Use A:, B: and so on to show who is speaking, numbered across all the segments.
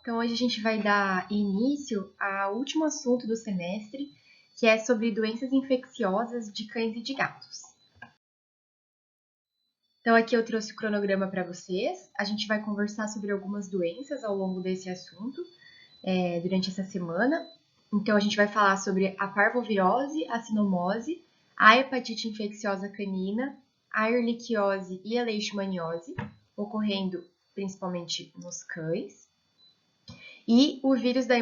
A: Então, hoje a gente vai dar início ao último assunto do semestre, que é sobre doenças infecciosas de cães e de gatos. Então, aqui eu trouxe o cronograma para vocês. A gente vai conversar sobre algumas doenças ao longo desse assunto, durante essa semana. Então, a gente vai falar sobre a parvovirose, a sinomose, a hepatite infecciosa canina, a ehrlichiose e a leishmaniose, ocorrendo principalmente nos cães. E o vírus da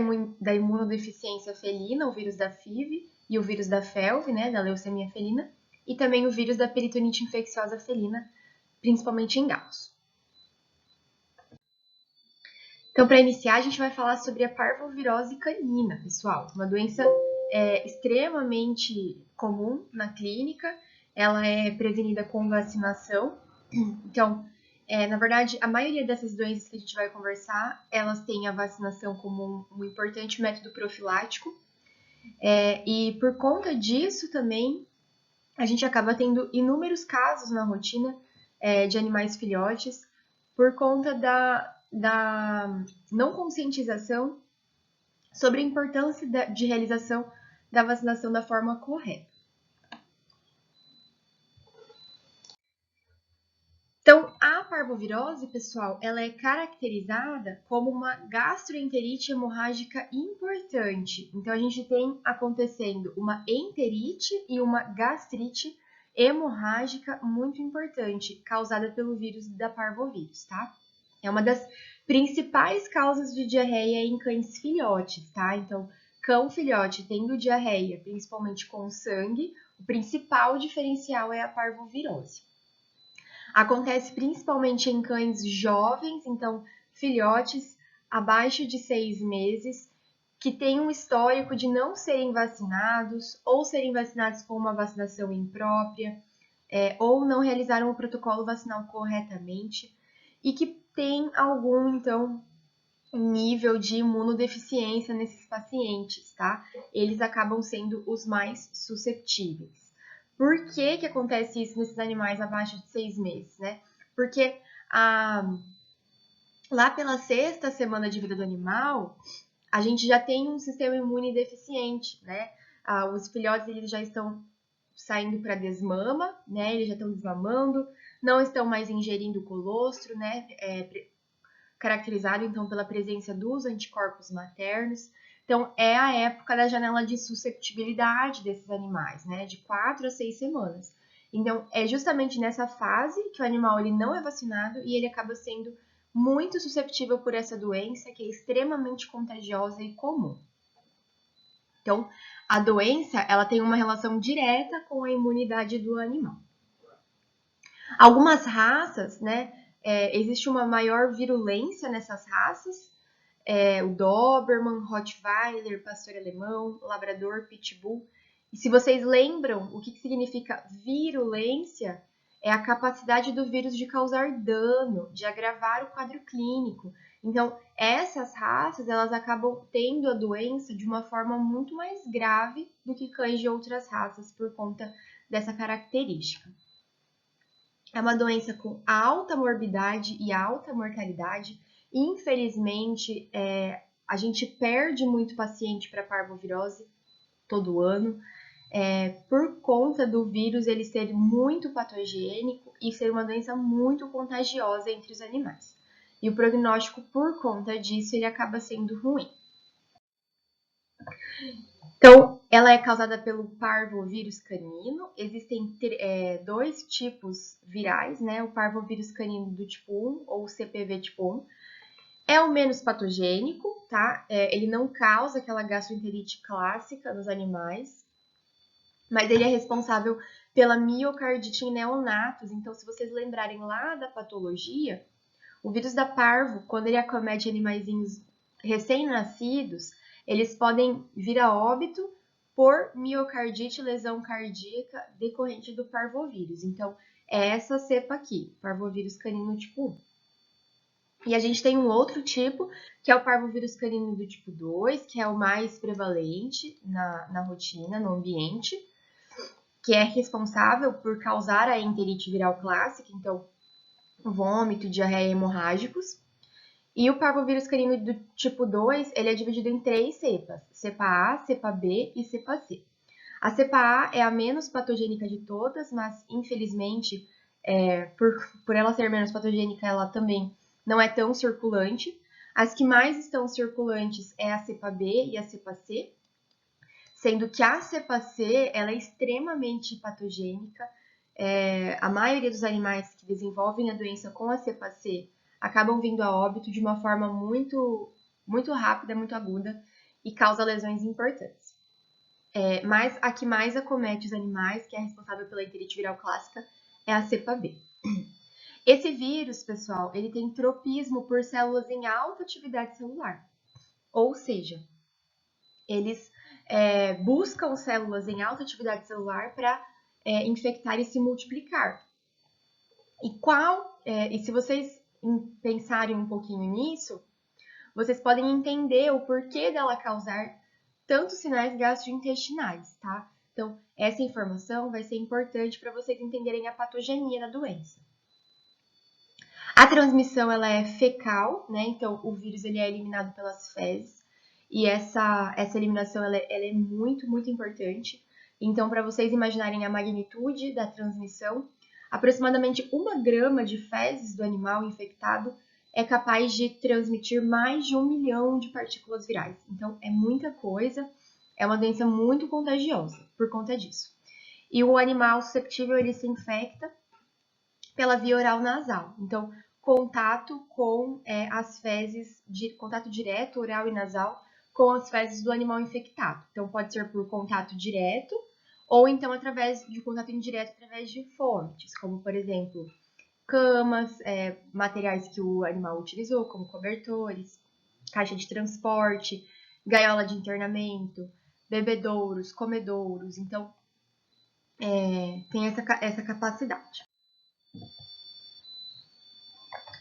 A: imunodeficiência felina, o vírus da FIV e o vírus da FeLV, né, da leucemia felina, e também o vírus da peritonite infecciosa felina, principalmente em gatos. Então, para iniciar, a gente vai falar sobre a parvovirose canina, pessoal. Uma doença extremamente comum na clínica. Ela é prevenida com vacinação. Então, na verdade, a maioria dessas doenças que a gente vai conversar, elas têm a vacinação como um importante método profilático. E por conta disso também, a gente acaba tendo inúmeros casos na rotina de animais filhotes por conta da não conscientização sobre a importância de realização da vacinação da forma correta. Então, a parvovirose, pessoal, ela é caracterizada como uma gastroenterite hemorrágica importante. Então, a gente tem acontecendo uma enterite e uma gastrite hemorrágica muito importante, causada pelo vírus da parvovírus, tá? É uma das principais causas de diarreia em cães filhotes, tá? Então, cão filhote tendo diarreia, principalmente com sangue, o principal diferencial é a parvovirose. Acontece principalmente em cães jovens, então filhotes abaixo de 6 meses, que têm um histórico de não serem vacinados ou serem vacinados com uma vacinação imprópria, ou não realizaram o protocolo vacinal corretamente e que tem algum, então, nível de imunodeficiência nesses pacientes, tá? Eles acabam sendo os mais susceptíveis. Por que acontece isso nesses animais abaixo de 6 meses, né? Porque lá pela 6ª semana de vida do animal, a gente já tem um sistema imune deficiente, né? Os filhotes eles já estão saindo para desmama, né? Eles já estão desmamando, não estão mais ingerindo colostro, né? Caracterizado então pela presença dos anticorpos maternos. Então, é a época da janela de susceptibilidade desses animais, né? De 4 a 6 semanas. Então, é justamente nessa fase que o animal ele não é vacinado e ele acaba sendo muito susceptível por essa doença, que é extremamente contagiosa e comum. Então, a doença ela tem uma relação direta com a imunidade do animal. Algumas raças, né? Existe uma maior virulência nessas raças, o Doberman, Rottweiler, Pastor Alemão, Labrador, Pitbull. E se vocês lembram o que significa virulência, é a capacidade do vírus de causar dano, de agravar o quadro clínico. Então, essas raças, elas acabam tendo a doença de uma forma muito mais grave do que cães de outras raças por conta dessa característica. É uma doença com alta morbidade e alta mortalidade. Infelizmente, a gente perde muito paciente para parvovirose todo ano, por conta do vírus ele ser muito patogênico e ser uma doença muito contagiosa entre os animais. E o prognóstico, por conta disso, ele acaba sendo ruim. Então, ela é causada pelo parvovírus canino. Existem 2 tipos virais, né? O parvovírus canino do tipo 1 ou o CPV tipo 1. É o menos patogênico, tá? Ele não causa aquela gastroenterite clássica nos animais, mas ele é responsável pela miocardite em neonatos. Então, se vocês lembrarem lá da patologia, o vírus da parvo, quando ele acomete animaizinhos recém-nascidos, eles podem vir a óbito por miocardite, lesão cardíaca decorrente do parvovírus. Então, é essa cepa aqui, parvovírus canino tipo 1. E a gente tem um outro tipo, que é o parvovírus canino do tipo 2, que é o mais prevalente na rotina, no ambiente, que é responsável por causar a enterite viral clássica, então vômito, diarreia hemorrágicos. E o parvovírus canino do tipo 2, ele é dividido em 3 cepas, cepa A, cepa B e cepa C. A cepa A é a menos patogênica de todas, mas infelizmente, por ela ser menos patogênica, ela também não é tão circulante. As que mais estão circulantes é a cepa B e a cepa C, sendo que a cepa C ela é extremamente patogênica. A maioria dos animais que desenvolvem a doença com a cepa C acabam vindo a óbito de uma forma muito, muito rápida, muito aguda e causa lesões importantes. Mas a que mais acomete os animais, que é responsável pela enterite viral clássica, é a cepa B. Esse vírus, pessoal, ele tem tropismo por células em alta atividade celular. Ou seja, eles buscam células em alta atividade celular para infectar e se multiplicar. E se vocês pensarem um pouquinho nisso, vocês podem entender o porquê dela causar tantos sinais gastrointestinais, tá? Então, essa informação vai ser importante para vocês entenderem a patogenia da doença. A transmissão, ela é fecal, né? Então, o vírus ele é eliminado pelas fezes. E essa eliminação, ela é muito, muito importante. Então, para vocês imaginarem a magnitude da transmissão, aproximadamente 1 grama de fezes do animal infectado é capaz de transmitir mais de 1 milhão de partículas virais. Então, é muita coisa, é uma doença muito contagiosa por conta disso. E o animal susceptível, ele se infecta pela via oral nasal. Então, contato com as fezes, contato direto, oral e nasal, com as fezes do animal infectado. Então, pode ser por contato direto, ou então através de contato indireto, através de fontes, como, por exemplo, camas, materiais que o animal utilizou, como cobertores, caixa de transporte, gaiola de internamento, bebedouros, comedouros. Então, tem essa capacidade.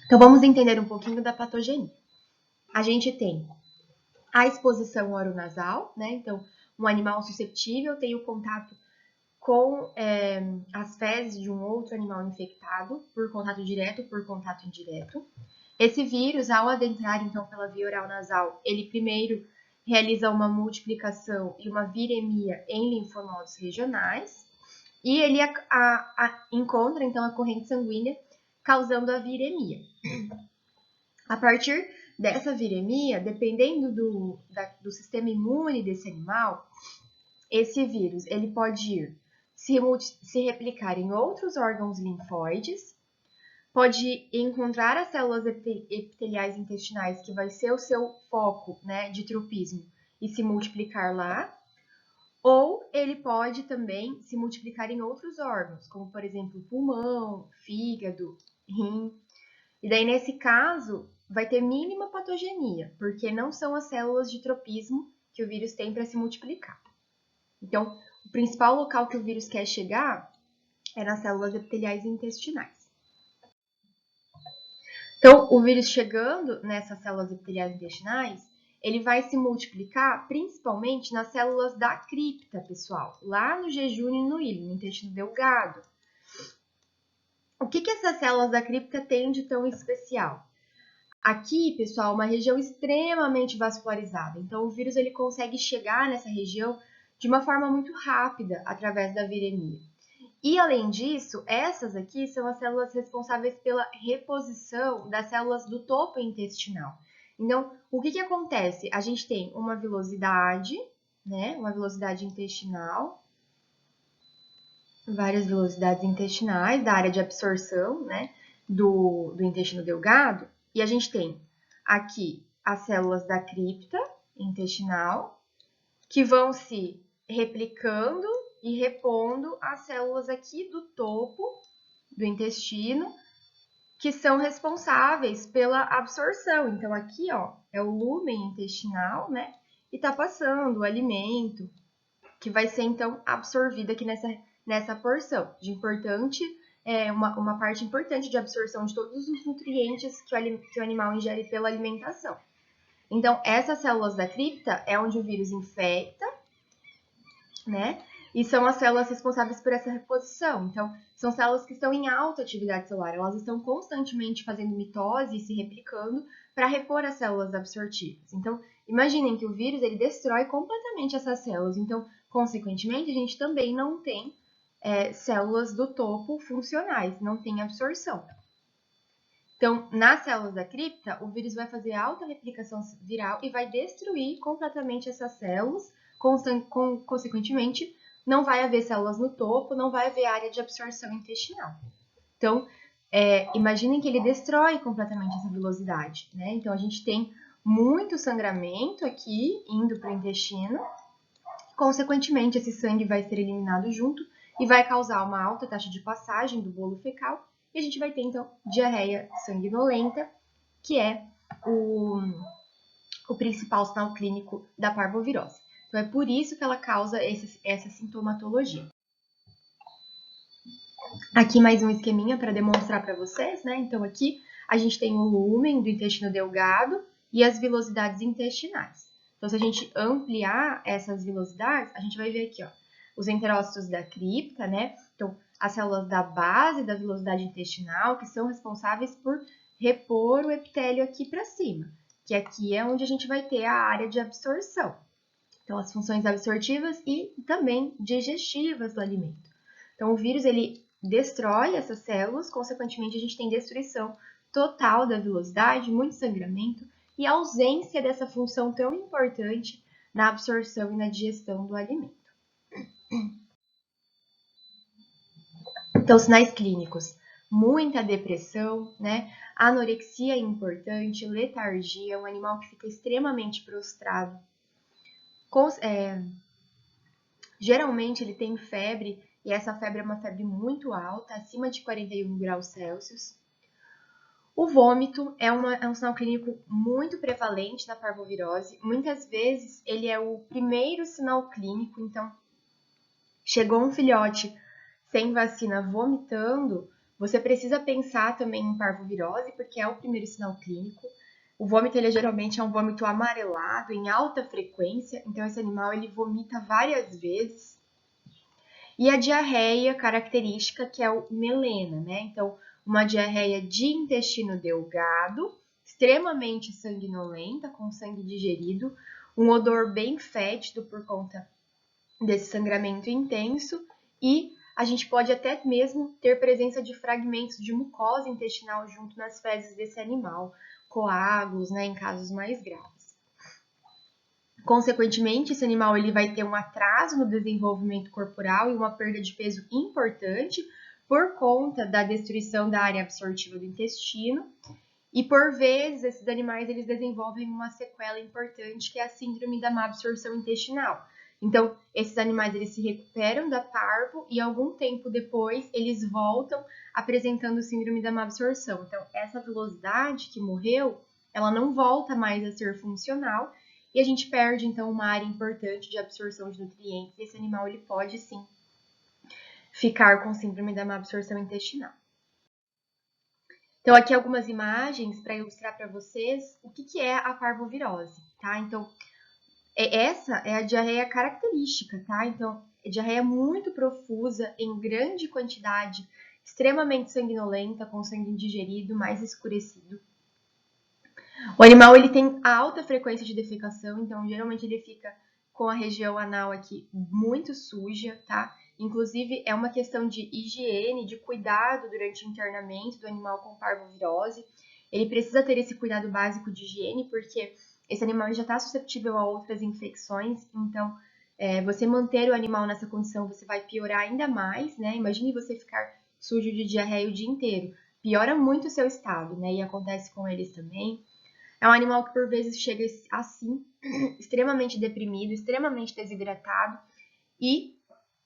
A: Então, vamos entender um pouquinho da patogenia. A gente tem a exposição oronasal, né? Então, um animal susceptível tem o contato com as fezes de um outro animal infectado, por contato direto ou por contato indireto. Esse vírus, ao adentrar, então, pela via oral nasal, ele primeiro realiza uma multiplicação e uma viremia em linfonodos regionais, e ele encontra, então, a corrente sanguínea, causando a viremia. A partir dessa viremia, dependendo do sistema imune desse animal, esse vírus ele pode ir se replicar em outros órgãos linfóides, pode encontrar as células epiteliais intestinais, que vai ser o seu foco, né, de tropismo, e se multiplicar lá, ou ele pode também se multiplicar em outros órgãos, como, por exemplo, pulmão, fígado, rim. E daí, nesse caso, vai ter mínima patogenia, porque não são as células de tropismo que o vírus tem para se multiplicar. Então, o principal local que o vírus quer chegar é nas células epiteliais intestinais. Então, o vírus chegando nessas células epiteliais intestinais, ele vai se multiplicar principalmente nas células da cripta, pessoal, lá no jejunum e no íleo, no intestino delgado. O que essas células da cripta têm de tão especial? Aqui, pessoal, uma região extremamente vascularizada. Então, o vírus ele consegue chegar nessa região de uma forma muito rápida através da viremia. E, além disso, essas aqui são as células responsáveis pela reposição das células do topo intestinal. Então, o que acontece? A gente tem uma vilosidade, né? Uma vilosidade intestinal, várias vilosidades intestinais da área de absorção, né? Do intestino delgado. E a gente tem aqui as células da cripta intestinal, que vão se replicando e repondo as células aqui do topo do intestino, que são responsáveis pela absorção. Então, aqui, ó, é o lúmen intestinal, né? E tá passando o alimento, que vai ser, então, absorvido aqui nessa porção. De importante, uma parte importante de absorção de todos os nutrientes que o animal ingere pela alimentação. Então, essas células da cripta é onde o vírus infecta, né? e são as células responsáveis por essa reposição. Então, são células que estão em alta atividade celular, elas estão constantemente fazendo mitose e se replicando para repor as células absortivas. Então, imaginem que o vírus ele destrói completamente essas células, então, consequentemente, a gente também não tem células do topo funcionais, não tem absorção. Então, nas células da cripta, o vírus vai fazer alta replicação viral e vai destruir completamente essas células, consequentemente, não vai haver células no topo, não vai haver área de absorção intestinal. Então, imaginem que ele destrói completamente essa velocidade, né? Então, a gente tem muito sangramento aqui indo para o intestino, consequentemente, esse sangue vai ser eliminado junto e vai causar uma alta taxa de passagem do bolo fecal e a gente vai ter, então, diarreia sanguinolenta, que é o principal sinal clínico da parvovirose. Então, é por isso que ela causa essa sintomatologia. Aqui mais um esqueminha para demonstrar para vocês, né? Então, aqui a gente tem o lúmen do intestino delgado e as vilosidades intestinais. Então, se a gente ampliar essas vilosidades, a gente vai ver aqui, ó, os enterócitos da cripta, né? Então, as células da base da vilosidade intestinal, que são responsáveis por repor o epitélio aqui para cima, que aqui é onde a gente vai ter a área de absorção. Então, as funções absortivas e também digestivas do alimento. Então, o vírus, ele destrói essas células, consequentemente, a gente tem destruição total da vilosidade, muito sangramento e ausência dessa função tão importante na absorção e na digestão do alimento. Então, sinais clínicos, muita depressão, né? Anorexia é importante, letargia, um animal que fica extremamente prostrado. Geralmente ele tem febre, e essa febre é uma febre muito alta, acima de 41 graus Celsius. O vômito é um sinal clínico muito prevalente na parvovirose. Muitas vezes ele é o primeiro sinal clínico, então chegou um filhote sem vacina vomitando, você precisa pensar também em parvovirose, porque é o primeiro sinal clínico. O vômito, ele geralmente é um vômito amarelado, em alta frequência, então esse animal ele vomita várias vezes. E a diarreia característica, que é o melena, né? Então, uma diarreia de intestino delgado, extremamente sanguinolenta, com sangue digerido, um odor bem fétido por conta desse sangramento intenso e a gente pode até mesmo ter presença de fragmentos de mucosa intestinal junto nas fezes desse animal, coágulos, né, em casos mais graves. Consequentemente, esse animal ele vai ter um atraso no desenvolvimento corporal e uma perda de peso importante por conta da destruição da área absortiva do intestino. E por vezes esses animais eles desenvolvem uma sequela importante que é a síndrome da má absorção intestinal. Então, esses animais eles se recuperam da parvo e algum tempo depois eles voltam apresentando síndrome da má absorção. Então, essa velocidade que morreu, ela não volta mais a ser funcional e a gente perde então uma área importante de absorção de nutrientes. Esse animal ele pode sim ficar com síndrome da má absorção intestinal. Então, aqui algumas imagens para ilustrar para vocês o que é a parvovirose, tá? Então, essa é a diarreia característica, tá? Então, é diarreia muito profusa, em grande quantidade, extremamente sanguinolenta, com sangue indigerido, mais escurecido. O animal, ele tem alta frequência de defecação, então, geralmente ele fica com a região anal aqui muito suja, tá? Inclusive, é uma questão de higiene, de cuidado durante o internamento do animal com parvovirose. Ele precisa ter esse cuidado básico de higiene, porque esse animal já está suscetível a outras infecções, então você manter o animal nessa condição, você vai piorar ainda mais, né? Imagine você ficar sujo de diarreia o dia inteiro. Piora muito o seu estado, né? E acontece com eles também. É um animal que por vezes chega assim, extremamente deprimido, extremamente desidratado e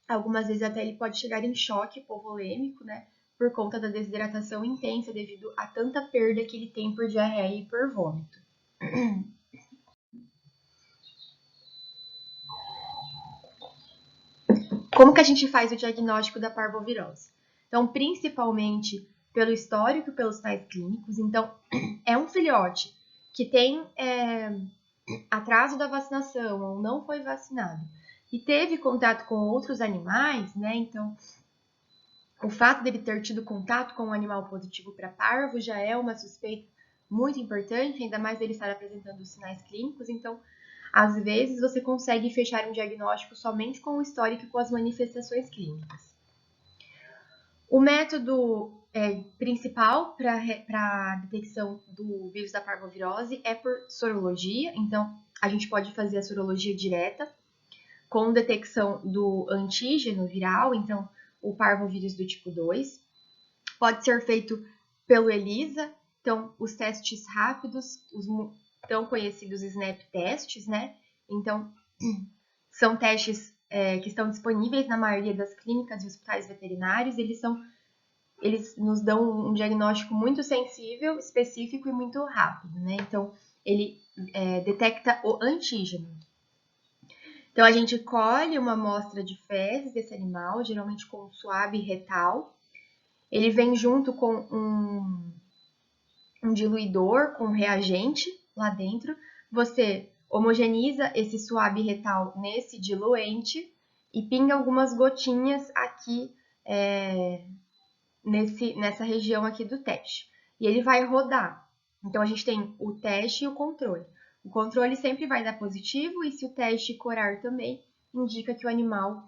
A: algumas vezes até ele pode chegar em choque hipovolêmico, né? Por conta da desidratação intensa devido a tanta perda que ele tem por diarreia e por vômito. Como que a gente faz o diagnóstico da parvovirose? Então, principalmente pelo histórico e pelos sinais clínicos. Então, é um filhote que tem atraso da vacinação ou não foi vacinado, e teve contato com outros animais, né? Então, o fato dele ter tido contato com um animal positivo para parvo já é uma suspeita muito importante, ainda mais ele estar apresentando sinais clínicos. Então, às vezes, você consegue fechar um diagnóstico somente com o histórico e com as manifestações clínicas. O método principal para a detecção do vírus da parvovirose é por sorologia. Então, a gente pode fazer a sorologia direta com detecção do antígeno viral, então o parvovírus do tipo 2. Pode ser feito pelo ELISA, então os testes rápidos, os tão conhecidos SNAP tests, né? Então, são testes que estão disponíveis na maioria das clínicas e hospitais veterinários. Eles nos dão um diagnóstico muito sensível, específico e muito rápido, né? Então, ele detecta o antígeno. Então, a gente colhe uma amostra de fezes desse animal, geralmente com suave retal. Ele vem junto com um diluidor com reagente lá dentro. Você homogeneiza esse suave retal nesse diluente e pinga algumas gotinhas aqui nessa região aqui do teste. E ele vai rodar. Então, a gente tem o teste e o controle. O controle sempre vai dar positivo e se o teste corar também, indica que o animal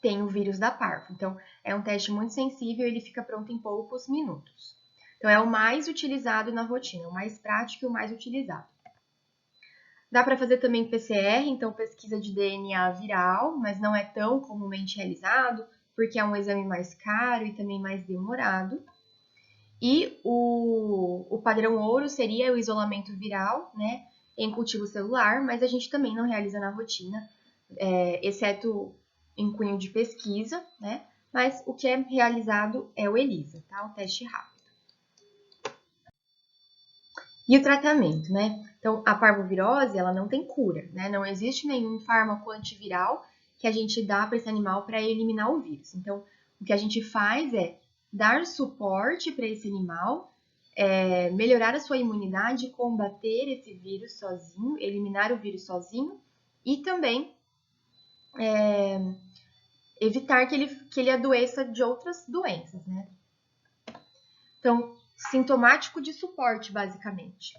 A: tem o vírus da parvo. Então, é um teste muito sensível e ele fica pronto em poucos minutos. Então, é o mais utilizado na rotina, o mais prático e o mais utilizado. Dá para fazer também PCR, então pesquisa de DNA viral, mas não é tão comumente realizado, porque é um exame mais caro e também mais demorado. E o padrão ouro seria o isolamento viral, né, em cultivo celular, mas a gente também não realiza na rotina, exceto em cunho de pesquisa, né, mas o que é realizado é o ELISA, tá, o teste rápido. E o tratamento, né? Então, a parvovirose, ela não tem cura, né? Não existe nenhum fármaco antiviral que a gente dá para esse animal para eliminar o vírus. Então, o que a gente faz é dar suporte para esse animal, melhorar a sua imunidade, combater esse vírus sozinho, eliminar o vírus sozinho e também evitar que ele adoeça de outras doenças, né? Então, sintomático de suporte, basicamente.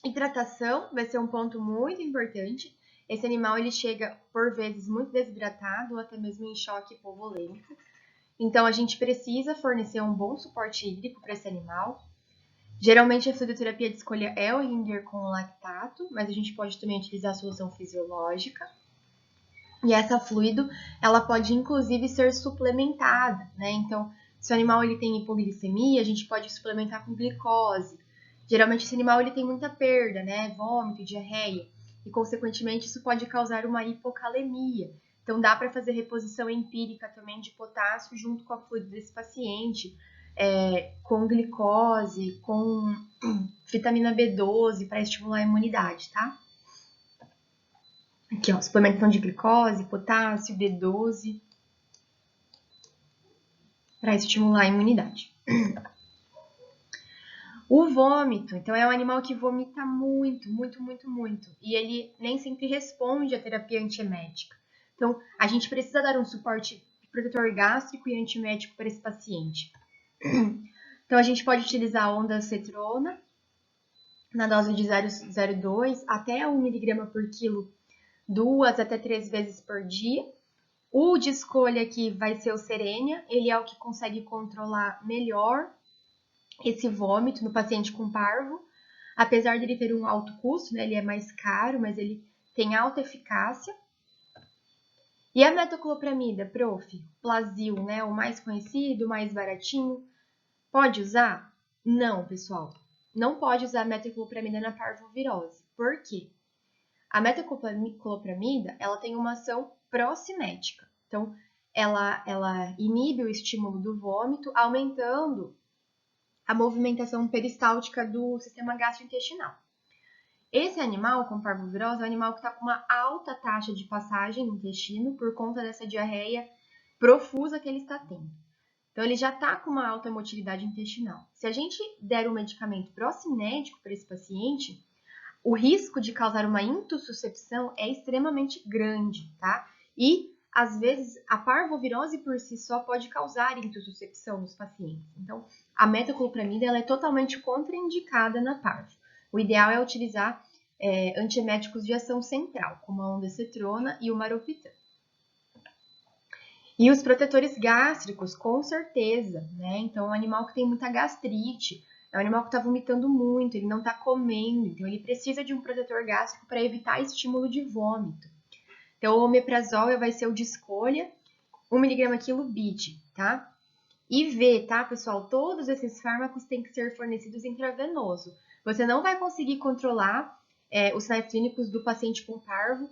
A: Hidratação vai ser um ponto muito importante. Esse animal ele chega, por vezes, muito desidratado ou até mesmo em choque hipovolêmico. Então, a gente precisa fornecer um bom suporte hídrico para esse animal. Geralmente, a fluidoterapia de escolha é o Ringer com lactato, mas a gente pode também utilizar a solução fisiológica. E essa fluido, ela pode, inclusive, ser suplementada, né? Então, se o animal ele tem hipoglicemia, a gente pode suplementar com glicose. Geralmente, esse animal ele tem muita perda, né? Vômito, diarreia. E, consequentemente, isso pode causar uma hipocalemia. Então, dá para fazer reposição empírica também de potássio junto com a fluido desse paciente, com glicose, com vitamina B12 para estimular a imunidade, tá? Aqui, ó, suplementação de glicose, potássio, B12, para estimular a imunidade. O vômito, então, é um animal que vomita muito, muito, muito, muito. E ele nem sempre responde à terapia antiemética. Então, a gente precisa dar um suporte protetor gástrico e antiemético para esse paciente. Então, a gente pode utilizar a ondansetrona na dose de 0,02 até 1 mg por quilo, 2 até 3 vezes por dia. O de escolha aqui vai ser o Cerenia, ele é o que consegue controlar melhor esse vômito no paciente com parvo, apesar de ele ter um alto custo, né, ele é mais caro, mas ele tem alta eficácia. E a metoclopramida, prof, Plasil, né, o mais conhecido, o mais baratinho, pode usar? Não, pessoal, não pode usar metoclopramida na parvovirose. Por quê? A metoclopramida, ela tem uma ação pró-cinética. Então, ela inibe o estímulo do vômito, aumentando a movimentação peristáltica do sistema gastrointestinal. Esse animal com parvovirose é um animal que está com uma alta taxa de passagem no intestino por conta dessa diarreia profusa que ele está tendo. Então, ele já está com uma alta motilidade intestinal. Se a gente der um medicamento pró-cinético para esse paciente, o risco de causar uma intussuscepção é extremamente grande, tá? E, às vezes, a parvovirose por si só pode causar intussuscepção nos pacientes. Então, a metoclopramida ela é totalmente contraindicada na parvo. O ideal é utilizar antieméticos de ação central, como a ondansetrona e o maropitam. E os protetores gástricos, com certeza, né? Então, um animal que tem muita gastrite, é um animal que está vomitando muito, ele não está comendo, então ele precisa de um protetor gástrico para evitar estímulo de vômito. Então, o omeprazol vai ser o de escolha, 1 mg quilo BID, tá? IV, tá, pessoal? Todos esses fármacos têm que ser fornecidos intravenoso. Você não vai conseguir controlar os sinais clínicos do paciente com parvo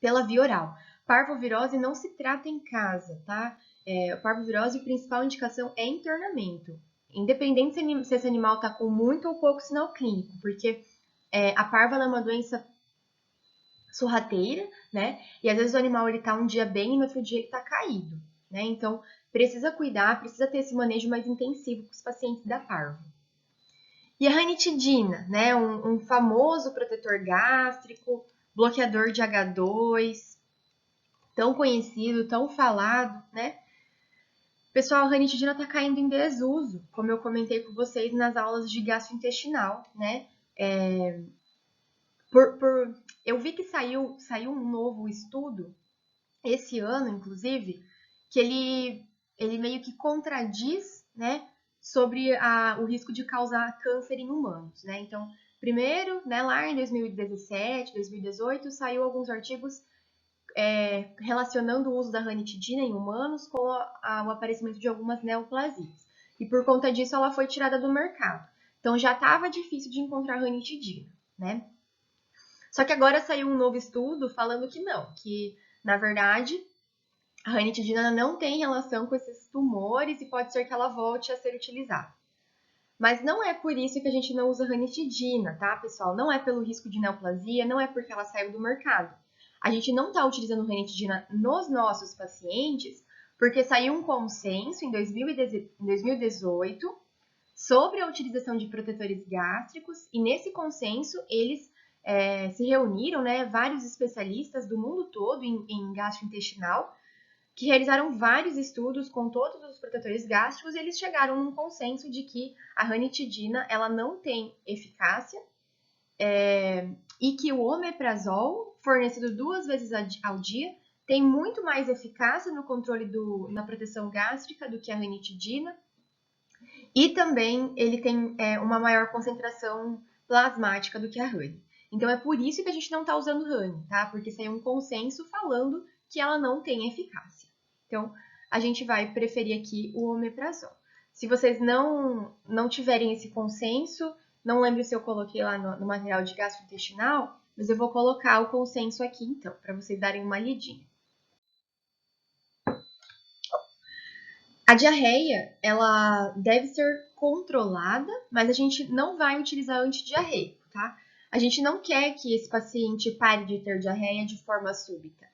A: pela via oral. Parvovirose não se trata em casa, tá? Parvovirose, a principal indicação é internamento. Independente se esse animal está com muito ou pouco sinal clínico, porque a parva é uma doença sorrateira, né? E às vezes o animal ele tá um dia bem e no outro dia ele tá caído, né? Então, precisa cuidar, precisa ter esse manejo mais intensivo com os pacientes da parvo. E a ranitidina, né? Um famoso protetor gástrico, bloqueador de H2, tão conhecido, tão falado, né? Pessoal, a ranitidina está caindo em desuso, como eu comentei com vocês nas aulas de gastrointestinal, né? Eu vi que saiu um novo estudo, esse ano, inclusive, que ele meio que contradiz, né, sobre o risco de causar câncer em humanos, né? Então, primeiro, né, lá em 2017, 2018, saiu alguns artigos relacionando o uso da ranitidina em humanos com o aparecimento de algumas neoplasias. E por conta disso, ela foi tirada do mercado. Então, já estava difícil de encontrar ranitidina, né? Só que agora saiu um novo estudo falando que não, que, na verdade, a ranitidina não tem relação com esses tumores e pode ser que ela volte a ser utilizada. Mas não é por isso que a gente não usa ranitidina, tá, pessoal? Não é pelo risco de neoplasia, não é porque ela saiu do mercado. A gente não está utilizando ranitidina nos nossos pacientes porque saiu um consenso em 2018 sobre a utilização de protetores gástricos e nesse consenso eles se reuniram, né, vários especialistas do mundo todo em gastrointestinal que realizaram vários estudos com todos os protetores gástricos e eles chegaram num consenso de que a ranitidina ela não tem eficácia e que o omeprazol, fornecido 2 vezes ao dia, tem muito mais eficácia no controle na proteção gástrica do que a ranitidina e também ele tem uma maior concentração plasmática do que a RANI. Então é por isso que a gente não está usando RANI, tá? Porque saiu um consenso falando que ela não tem eficácia. Então, a gente vai preferir aqui o omeprazol. Se vocês não tiverem esse consenso, não lembro se eu coloquei lá no material de gastrointestinal, mas eu vou colocar o consenso aqui então, para vocês darem uma lidinha. A diarreia, ela deve ser controlada, mas a gente não vai utilizar antidiarreico, tá? A gente não quer que esse paciente pare de ter diarreia de forma súbita.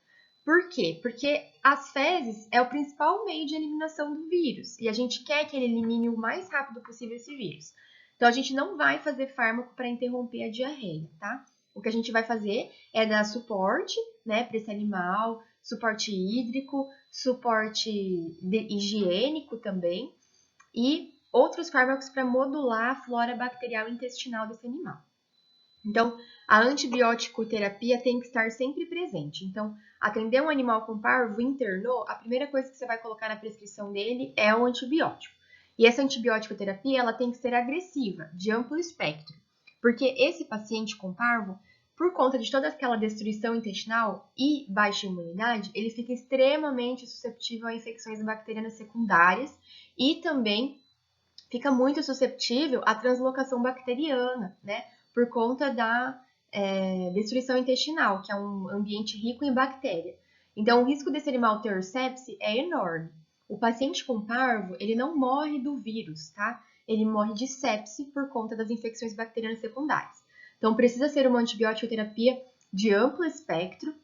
A: Por quê? Porque as fezes é o principal meio de eliminação do vírus e a gente quer que ele elimine o mais rápido possível esse vírus. Então, a gente não vai fazer fármaco para interromper a diarreia, tá? O que a gente vai fazer é dar suporte, né, para esse animal, suporte hídrico, suporte higiênico também e outros fármacos para modular a flora bacterial intestinal desse animal. Então, a antibiótico terapia tem que estar sempre presente. Então, atender um animal com parvo internou, a primeira coisa que você vai colocar na prescrição dele é o antibiótico. E essa antibiótico terapia, ela tem que ser agressiva, de amplo espectro. Porque esse paciente com parvo, por conta de toda aquela destruição intestinal e baixa imunidade, ele fica extremamente suscetível a infecções bacterianas secundárias e também fica muito suscetível à translocação bacteriana, né? Por conta da destruição intestinal, que é um ambiente rico em bactéria. Então, o risco desse animal ter sepse é enorme. O paciente com parvo, ele não morre do vírus, tá? Ele morre de sepse por conta das infecções bacterianas secundárias. Então, precisa ser uma antibiótico terapia de amplo espectro.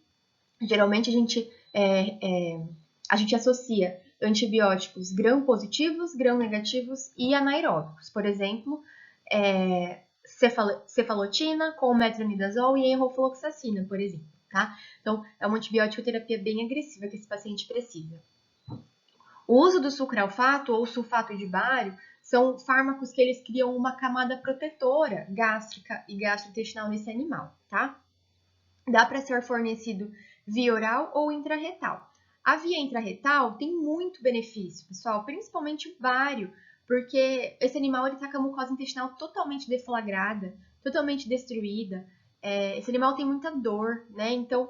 A: Geralmente, a gente associa antibióticos gram-positivos, gram-negativos e anaeróbicos. Por exemplo, cefalotina com metronidazol e enrofloxacina, por exemplo, tá? Então, é uma antibiótico terapia bem agressiva que esse paciente precisa. O uso do sucralfato ou sulfato de bário são fármacos que eles criam uma camada protetora gástrica e gastrointestinal nesse animal, tá? Dá para ser fornecido via oral ou intrarretal. A via intrarretal tem muito benefício, pessoal, principalmente o bário, porque esse animal está com a mucosa intestinal totalmente deflagrada, totalmente destruída. Esse animal tem muita dor, né? Então,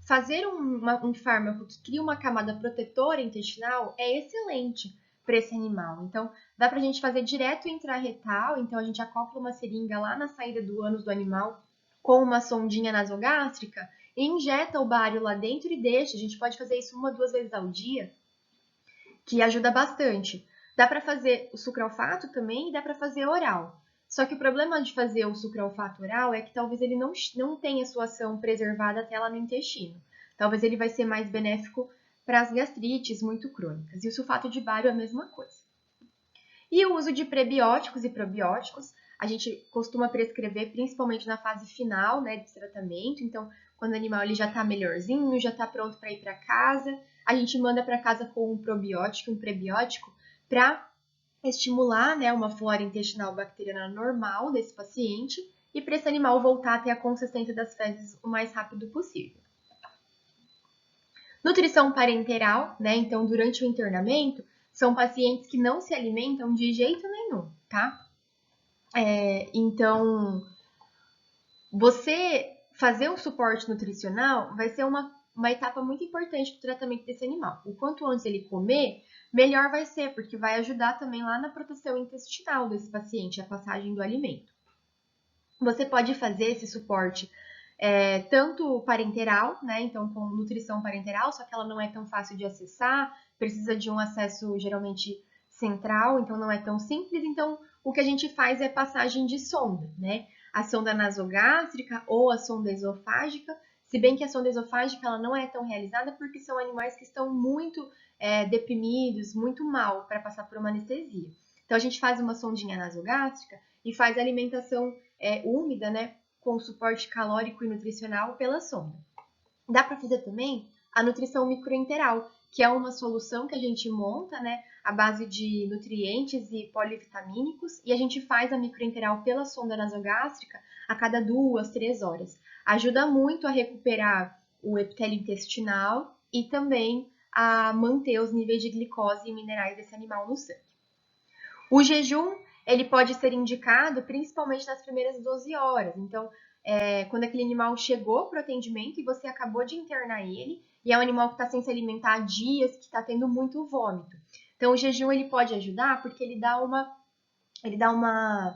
A: fazer um fármaco que cria uma camada protetora intestinal é excelente para esse animal. Então, dá para a gente fazer direto intrarretal, então a gente acopla uma seringa lá na saída do ânus do animal com uma sondinha nasogástrica e injeta o bário lá dentro e deixa. A gente pode fazer isso 1 ou 2 vezes ao dia, que ajuda bastante. Dá para fazer o sucralfato também e dá para fazer oral. Só que o problema de fazer o sucralfato oral é que talvez ele não tenha sua ação preservada até lá no intestino. Talvez ele vai ser mais benéfico para as gastrites muito crônicas. E o sulfato de bário é a mesma coisa. E o uso de prebióticos e probióticos, a gente costuma prescrever principalmente na fase final, né, de tratamento. Então, quando o animal ele já está melhorzinho, já está pronto para ir para casa, a gente manda para casa com um probiótico, um prebiótico, para estimular, né, uma flora intestinal bacteriana normal desse paciente e para esse animal voltar a ter a consistência das fezes o mais rápido possível. Nutrição parenteral, né? Então, durante o internamento, são pacientes que não se alimentam de jeito nenhum, tá? Então, você fazer um suporte nutricional vai ser uma etapa muito importante do tratamento desse animal. O quanto antes ele comer, melhor vai ser, porque vai ajudar também lá na proteção intestinal desse paciente, a passagem do alimento. Você pode fazer esse suporte tanto parenteral, né? Então, com nutrição parenteral, só que ela não é tão fácil de acessar, precisa de um acesso geralmente central, então não é tão simples. Então, o que a gente faz é passagem de sonda, né? A sonda nasogástrica ou a sonda esofágica, se bem que a sonda esofágica ela não é tão realizada porque são animais que estão muito deprimidos, muito mal para passar por uma anestesia. Então, a gente faz uma sondinha nasogástrica e faz a alimentação úmida, né? Com suporte calórico e nutricional pela sonda. Dá para fazer também a nutrição microenteral, que é uma solução que a gente monta, né, à base de nutrientes e polivitamínicos, e a gente faz a microenteral pela sonda nasogástrica a cada 2, 3 horas. Ajuda muito a recuperar o epitélio intestinal e também a manter os níveis de glicose e minerais desse animal no sangue. O jejum ele pode ser indicado principalmente nas primeiras 12 horas. Então, quando aquele animal chegou para o atendimento e você acabou de internar ele, e é um animal que está sem se alimentar há dias, que está tendo muito vômito. Então, o jejum ele pode ajudar porque ele dá uma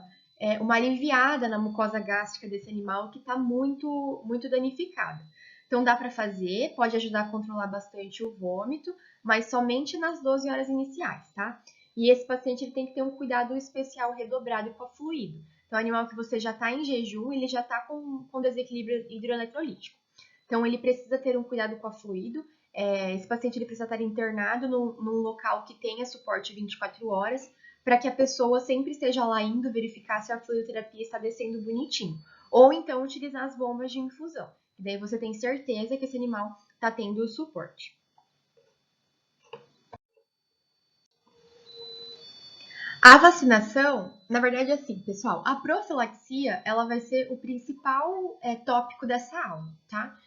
A: aliviada na mucosa gástrica desse animal que está muito, muito danificada. Então, dá para fazer, pode ajudar a controlar bastante o vômito, mas somente nas 12 horas iniciais, tá? E esse paciente ele tem que ter um cuidado especial redobrado com a fluido. Então, o animal que você já está em jejum, ele já está com desequilíbrio hidroeletrolítico. Então, ele precisa ter um cuidado com a fluido. Esse paciente ele precisa estar internado num local que tenha suporte 24 horas, para que a pessoa sempre esteja lá indo verificar se a fluidoterapia está descendo bonitinho. Ou então utilizar as bombas de infusão. E daí você tem certeza que esse animal está tendo o suporte. A vacinação, na verdade, é assim, pessoal, a profilaxia, ela vai ser o principal tópico dessa aula, tá?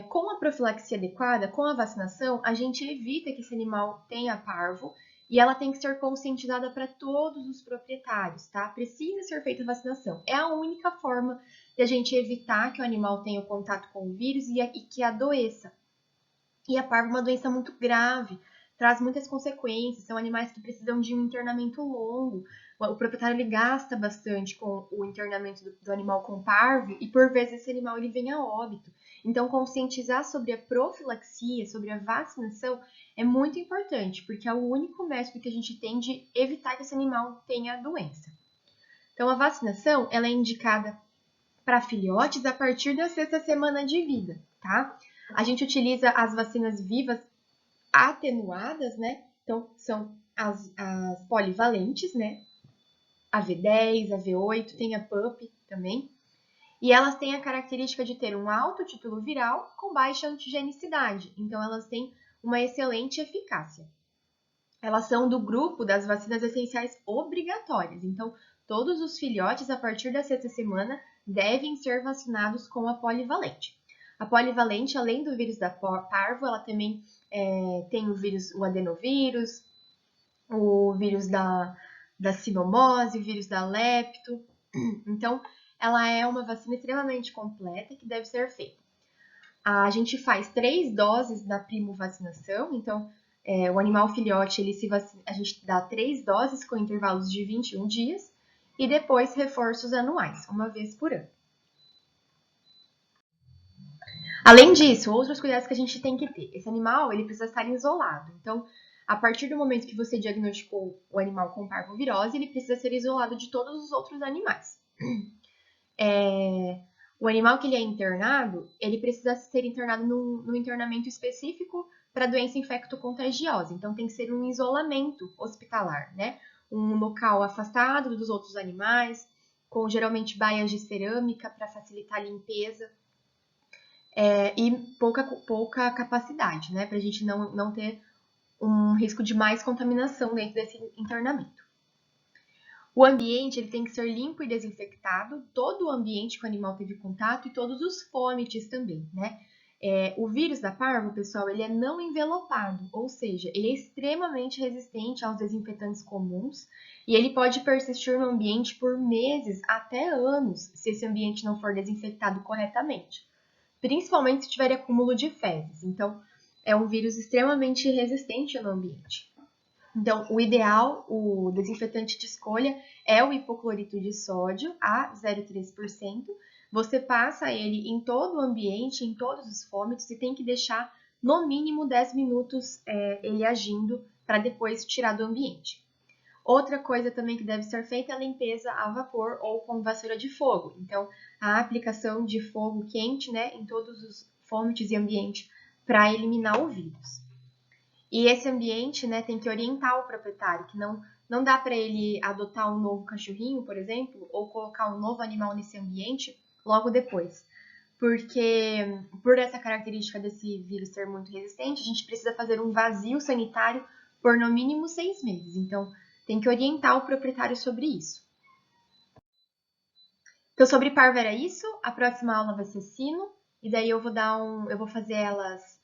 A: Com a profilaxia adequada, com a vacinação, a gente evita que esse animal tenha parvo e ela tem que ser conscientizada para todos os proprietários, tá? Precisa ser feita a vacinação. É a única forma de a gente evitar que o animal tenha o contato com o vírus e que adoeça. E a parvo é uma doença muito grave, traz muitas consequências, são animais que precisam de um internamento longo. O proprietário ele gasta bastante com o internamento do animal com parvo e por vezes esse animal ele vem a óbito. Então conscientizar sobre a profilaxia, sobre a vacinação é muito importante, porque é o único método que a gente tem de evitar que esse animal tenha a doença. Então a vacinação ela é indicada para filhotes a partir da 6ª semana de vida, tá? A gente utiliza as vacinas vivas atenuadas, né? Então, são as polivalentes, né? A V10, a V8, tem a PUP também. E elas têm a característica de ter um alto título viral com baixa antigenicidade, então elas têm uma excelente eficácia. Elas são do grupo das vacinas essenciais obrigatórias, então todos os filhotes a partir da 6ª semana devem ser vacinados com a polivalente. A polivalente, além do vírus da parvo, ela também tem o adenovírus, o vírus da sinomose, o vírus da lepto. Então, ela é uma vacina extremamente completa que deve ser feita. A gente faz 3 doses da primovacinação, então o animal filhote, a gente dá 3 doses com intervalos de 21 dias e depois reforços anuais, uma vez por ano. Além disso, outros cuidados que a gente tem que ter. Esse animal, ele precisa estar isolado. Então, a partir do momento que você diagnosticou o animal com parvovirose, ele precisa ser isolado de todos os outros animais. O animal que ele é internado, ele precisa ser internado num internamento específico para doença infecto-contagiosa. Então, tem que ser um isolamento hospitalar, né? Um local afastado dos outros animais, com geralmente baias de cerâmica para facilitar a limpeza. E pouca capacidade, né? Para a gente não ter um risco de mais contaminação dentro desse internamento. O ambiente ele tem que ser limpo e desinfectado, todo o ambiente que o animal teve contato e todos os fômites também, né? O vírus da parvo, pessoal, ele é não envelopado, ou seja, ele é extremamente resistente aos desinfetantes comuns e ele pode persistir no ambiente por meses até anos, se esse ambiente não for desinfectado corretamente, principalmente se tiver acúmulo de fezes. Então, é um vírus extremamente resistente no ambiente. Então, o ideal, o desinfetante de escolha é o hipoclorito de sódio a 0,3%. Você passa ele em todo o ambiente, em todos os fômitos, e tem que deixar no mínimo 10 minutos ele agindo para depois tirar do ambiente. Outra coisa também que deve ser feita é a limpeza a vapor ou com vassoura de fogo. Então, a aplicação de fogo quente, né, em todos os fômitos e ambiente para eliminar o vírus. E esse ambiente, né, tem que orientar o proprietário, que não dá para ele adotar um novo cachorrinho, por exemplo, ou colocar um novo animal nesse ambiente logo depois. Porque, por essa característica desse vírus ser muito resistente, a gente precisa fazer um vazio sanitário por no mínimo 6 meses. Então, tem que orientar o proprietário sobre isso. Então, sobre parvo era isso. A próxima aula vai ser sino. E daí eu vou fazer elas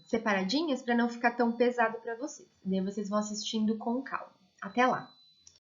A: separadinhas para não ficar tão pesado para vocês. Daí vocês vão assistindo com calma. Até lá!